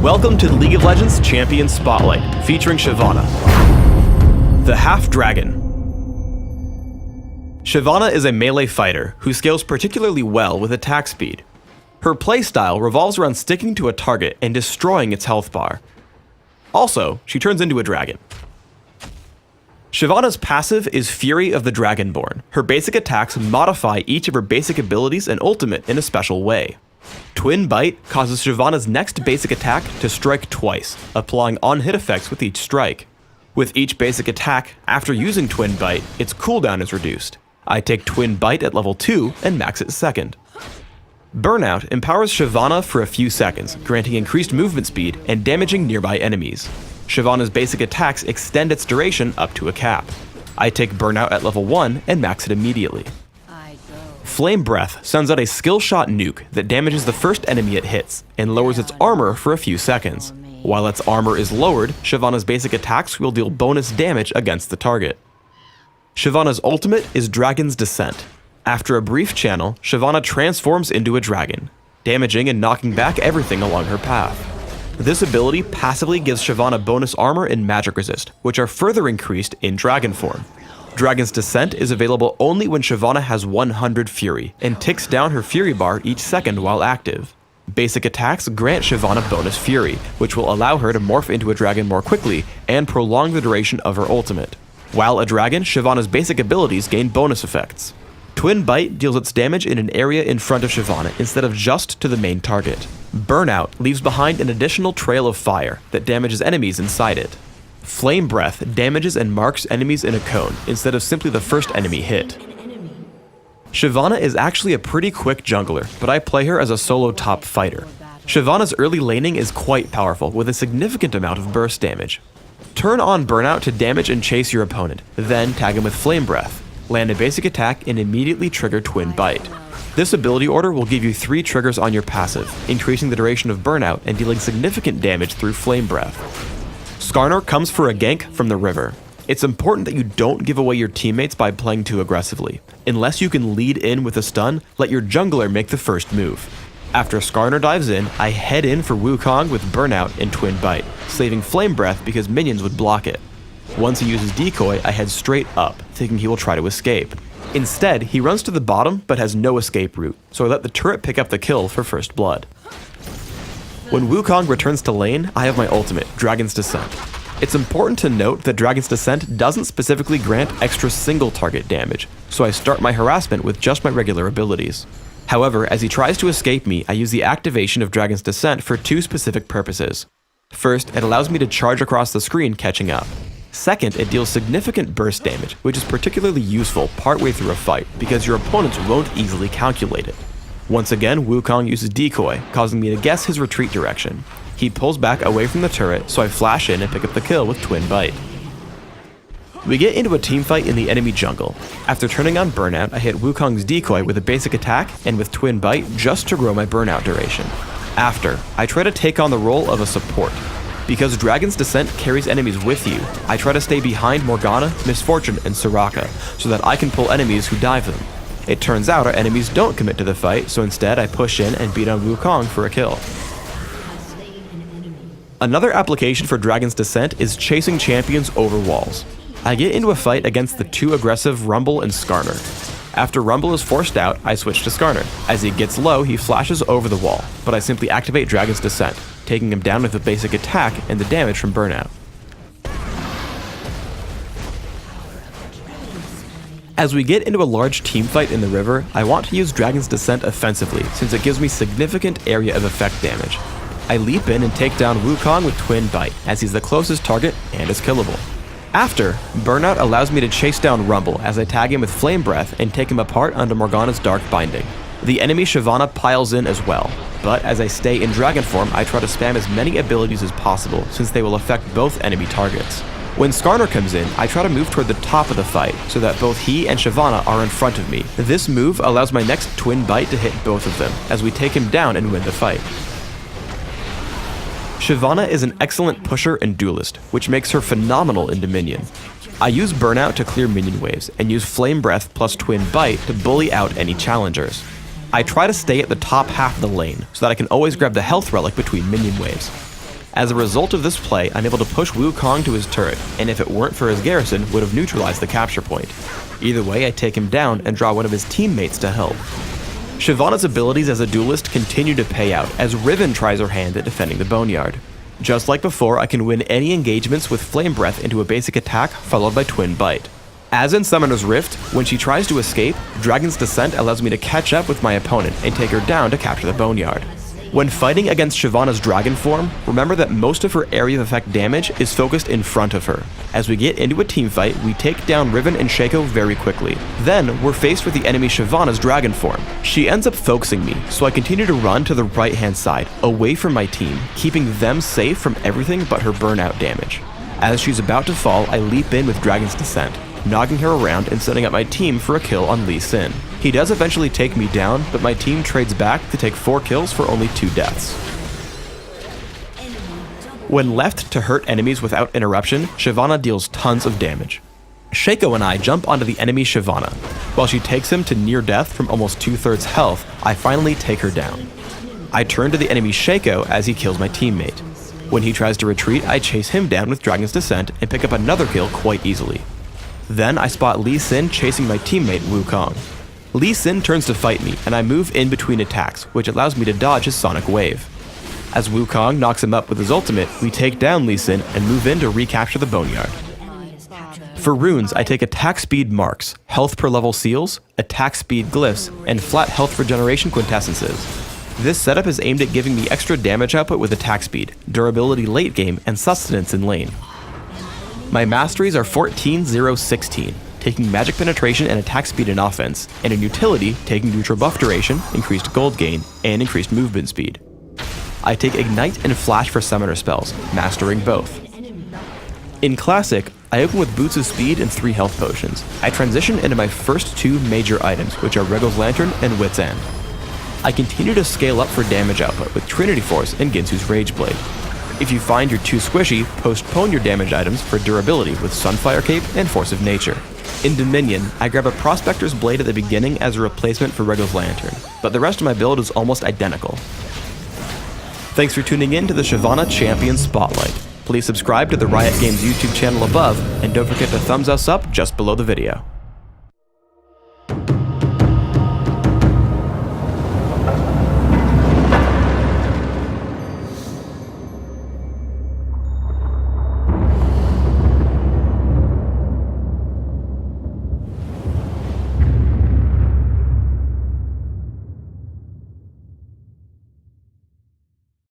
Welcome to the League of Legends Champion Spotlight, featuring Shyvana, the Half-Dragon. Shyvana is a melee fighter who scales particularly well with attack speed. Her playstyle revolves around sticking to a target and destroying its health bar. Also, she turns into a dragon. Shyvana's passive is Fury of the Dragonborn. Her basic attacks modify each of her basic abilities and ultimate in a special way. Twin Bite causes Shyvana's next basic attack to strike twice, applying on-hit effects with each strike. With each basic attack, after using Twin Bite, its cooldown is reduced. I take Twin Bite at level 2 and max it second. Burnout empowers Shyvana for a few seconds, granting increased movement speed and damaging nearby enemies. Shyvana's basic attacks extend its duration up to a cap. I take Burnout at level 1 and max it immediately. Flame Breath sends out a skill shot nuke that damages the first enemy it hits and lowers its armor for a few seconds. While its armor is lowered, Shyvana's basic attacks will deal bonus damage against the target. Shyvana's ultimate is Dragon's Descent. After a brief channel, Shyvana transforms into a dragon, damaging and knocking back everything along her path. This ability passively gives Shyvana bonus armor and magic resist, which are further increased in dragon form. Dragon's Descent is available only when Shyvana has 100 Fury, and ticks down her Fury bar each second while active. Basic attacks grant Shyvana bonus Fury, which will allow her to morph into a dragon more quickly and prolong the duration of her ultimate. While a dragon, Shyvana's basic abilities gain bonus effects. Twin Bite deals its damage in an area in front of Shyvana instead of just to the main target. Burnout leaves behind an additional trail of fire that damages enemies inside it. Flame Breath damages and marks enemies in a cone instead of simply the first enemy hit. Shyvana is actually a pretty quick jungler, but I play her as a solo top fighter. Shyvana's early laning is quite powerful with a significant amount of burst damage. Turn on Burnout to damage and chase your opponent, then tag him with Flame Breath. Land a basic attack and immediately trigger Twin Bite. This ability order will give you 3 triggers on your passive, increasing the duration of Burnout and dealing significant damage through Flame Breath. Skarner comes for a gank from the river. It's important that you don't give away your teammates by playing too aggressively. Unless you can lead in with a stun, let your jungler make the first move. After Skarner dives in, I head in for Wukong with Burnout and Twin Bite, saving Flame Breath because minions would block it. Once he uses Decoy, I head straight up, thinking he will try to escape. Instead, he runs to the bottom but has no escape route, so I let the turret pick up the kill for first blood. When Wukong returns to lane, I have my ultimate, Dragon's Descent. It's important to note that Dragon's Descent doesn't specifically grant extra single target damage, so I start my harassment with just my regular abilities. However, as he tries to escape me, I use the activation of Dragon's Descent for 2 specific purposes. First, it allows me to charge across the screen catching up. Second, it deals significant burst damage, which is particularly useful partway through a fight because your opponents won't easily calculate it. Once again, Wukong uses Decoy, causing me to guess his retreat direction. He pulls back away from the turret, so I flash in and pick up the kill with Twin Bite. We get into a teamfight in the enemy jungle. After turning on Burnout, I hit Wukong's Decoy with a basic attack and with Twin Bite just to grow my Burnout duration. After, I try to take on the role of a support. Because Dragon's Descent carries enemies with you, I try to stay behind Morgana, Misfortune, and Soraka, so that I can pull enemies who dive them. It turns out our enemies don't commit to the fight, so instead I push in and beat on Wukong for a kill. Another application for Dragon's Descent is chasing champions over walls. I get into a fight against the too aggressive Rumble and Skarner. After Rumble is forced out, I switch to Skarner. As he gets low, he flashes over the wall, but I simply activate Dragon's Descent, taking him down with a basic attack and the damage from Burnout. As we get into a large teamfight in the river, I want to use Dragon's Descent offensively since it gives me significant area of effect damage. I leap in and take down Wukong with Twin Bite as he's the closest target and is killable. After, Burnout allows me to chase down Rumble as I tag him with Flame Breath and take him apart under Morgana's Dark Binding. The enemy Shyvana piles in as well, but as I stay in dragon form, I try to spam as many abilities as possible since they will affect both enemy targets. When Skarner comes in, I try to move toward the top of the fight so that both he and Shyvana are in front of me. This move allows my next Twin Bite to hit both of them as we take him down and win the fight. Shyvana is an excellent pusher and duelist, which makes her phenomenal in Dominion. I use Burnout to clear minion waves and use Flame Breath plus Twin Bite to bully out any challengers. I try to stay at the top half of the lane so that I can always grab the health relic between minion waves. As a result of this play, I'm able to push Wukong to his turret, and if it weren't for his garrison, would have neutralized the capture point. Either way, I take him down and draw one of his teammates to help. Shyvana's abilities as a duelist continue to pay out as Riven tries her hand at defending the Boneyard. Just like before, I can win any engagements with Flame Breath into a basic attack followed by Twin Bite. As in Summoner's Rift, when she tries to escape, Dragon's Descent allows me to catch up with my opponent and take her down to capture the Boneyard. When fighting against Shyvana's dragon form, remember that most of her area of effect damage is focused in front of her. As we get into a teamfight, we take down Riven and Shaco very quickly. Then, we're faced with the enemy Shyvana's dragon form. She ends up focusing me, so I continue to run to the right hand side, away from my team, keeping them safe from everything but her burnout damage. As she's about to fall, I leap in with Dragon's Descent, knocking her around and setting up my team for a kill on Lee Sin. He does eventually take me down, but my team trades back to take 4 kills for only 2 deaths. When left to hurt enemies without interruption, Shyvana deals tons of damage. Shaco and I jump onto the enemy Shyvana. While she takes him to near death from almost 2/3 health, I finally take her down. I turn to the enemy Shaco as he kills my teammate. When he tries to retreat, I chase him down with Dragon's Descent and pick up another kill quite easily. Then I spot Lee Sin chasing my teammate Wukong. Lee Sin turns to fight me, and I move in between attacks, which allows me to dodge his Sonic Wave. As Wukong knocks him up with his ultimate, we take down Lee Sin and move in to recapture the Boneyard. For runes, I take attack speed marks, health per level seals, attack speed glyphs, and flat health regeneration quintessences. This setup is aimed at giving me extra damage output with attack speed, durability late game, and sustenance in lane. My masteries are 14, 0, 16, taking magic penetration and attack speed in offense, and in utility, taking neutral buff duration, increased gold gain, and increased movement speed. I take Ignite and Flash for summoner spells, mastering both. In Classic, I open with Boots of Speed and 3 health potions. I transition into my first 2 major items, which are Regal's Lantern and Wit's End. I continue to scale up for damage output with Trinity Force and Ginsu's Rage Blade. If you find you're too squishy, postpone your damage items for durability with Sunfire Cape and Force of Nature. In Dominion, I grab a Prospector's Blade at the beginning as a replacement for Regal's Lantern, but the rest of my build is almost identical. Thanks for tuning in to the Shyvana Champion Spotlight. Please subscribe to the Riot Games YouTube channel above, and don't forget to thumbs us up just below the video.